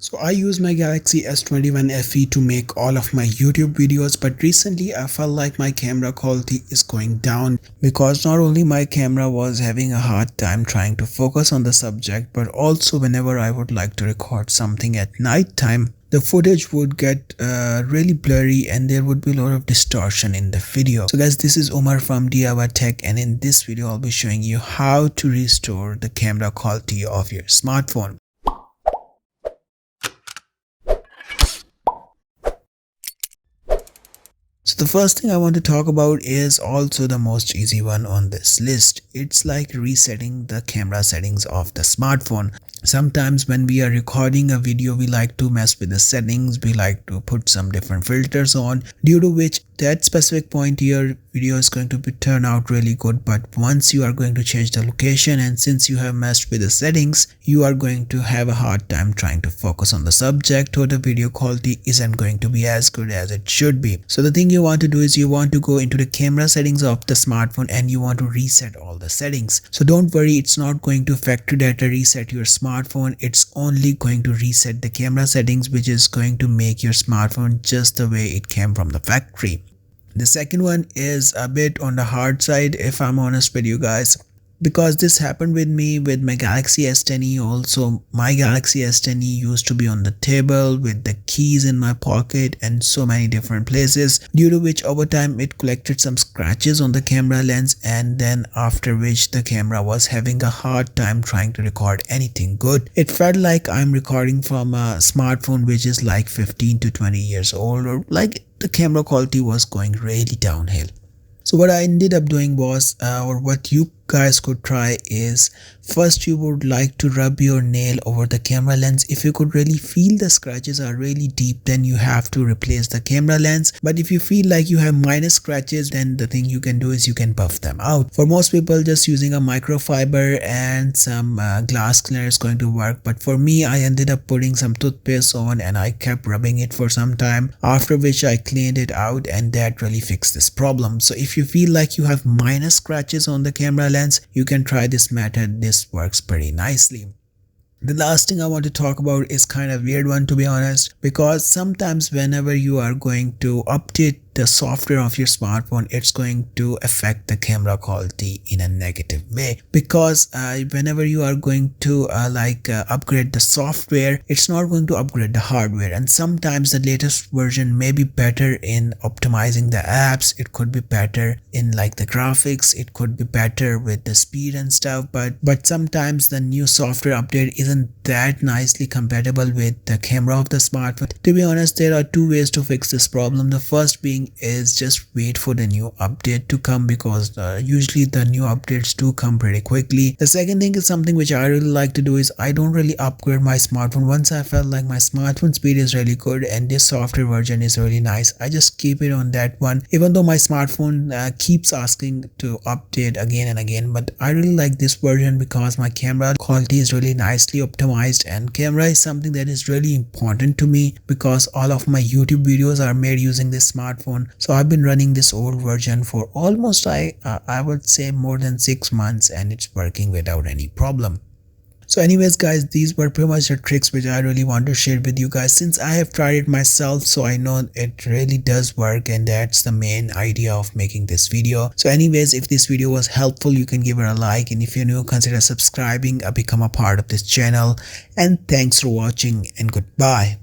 So I use my Galaxy S21 FE to make all of my YouTube videos, but recently I felt like my camera quality is going down because not only my camera was having a hard time trying to focus on the subject, but also whenever I would like to record something at night time, the footage would get really blurry and there would be a lot of distortion in the video. So guys, this is Umar from DIY Tech, and in this video I'll be showing you how to restore the camera quality of your smartphone. So the first thing I want to talk about is also the most easy one on this list. It's like resetting the camera settings of the smartphone. Sometimes when we are recording a video, we like to mess with the settings. We like to put some different filters on, due to which that specific point your video is going to turn out really good. But once you are going to change the location, and since you have messed with the settings, you are going to have a hard time trying to focus on the subject, or the video quality isn't going to be as good as it should be. So the thing you want to do is you want to go into the camera settings of the smartphone and you want to reset all the settings. So don't worry, it's not going to factory data reset your smartphone. It's only going to reset the camera settings, which is going to make your smartphone just the way it came from the factory. The second one is a bit on the hard side, if I'm honest with you guys, because this happened with me with my Galaxy S10e also. My Galaxy S10e used to be on the table with the keys in my pocket and so many different places, due to which over time it collected some scratches on the camera lens, and then after which the camera was having a hard time trying to record anything good. It felt like I'm recording from a smartphone which is like 15 to 20 years old, or like the camera quality was going really downhill. So what I ended up doing was, or what you guys could try is, first you would like to rub your nail over the camera lens. If you could really feel the scratches are really deep, then you have to replace the camera lens. But if you feel like you have minor scratches, then the thing you can do is you can buff them out. For most people, just using a microfiber and some glass cleaner is going to work, but for me I ended up putting some toothpaste on and I kept rubbing it for some time, after which I cleaned it out, and that really fixed this problem. So if you feel like you have minor scratches on the camera lens, you can try this method. This works pretty nicely. The last thing I want to talk about is kind of weird one, to be honest, because sometimes whenever you are going to update the software of your smartphone, it's going to affect the camera quality in a negative way, because whenever you are going to upgrade the software, it's not going to upgrade the hardware. And sometimes the latest version may be better in optimizing the apps, it could be better in like the graphics, it could be better with the speed and stuff, but sometimes the new software update isn't that nicely compatible with the camera of the smartphone. To be honest, there are two ways to fix this problem. The first being is just wait for the new update to come, because usually the new updates do come pretty quickly. The second thing is something which I really like to do is I don't really upgrade my smartphone. Once I felt like my smartphone speed is really good and this software version is really nice, I just keep it on that one, even though my smartphone keeps asking to update again and again. But I really like this version because my camera quality is really nicely optimized, and camera is something that is really important to me because all of my YouTube videos are made using this smartphone. So I've been running this old version for almost I would say more than 6 months, and it's working without any problem. So anyways guys, these were pretty much the tricks which I really want to share with you guys, since I have tried it myself, so I know it really does work, and that's the main idea of making this video. So anyways, if this video was helpful, you can give it a like, and if you're new, consider subscribing, become a part of this channel. And thanks for watching, and goodbye.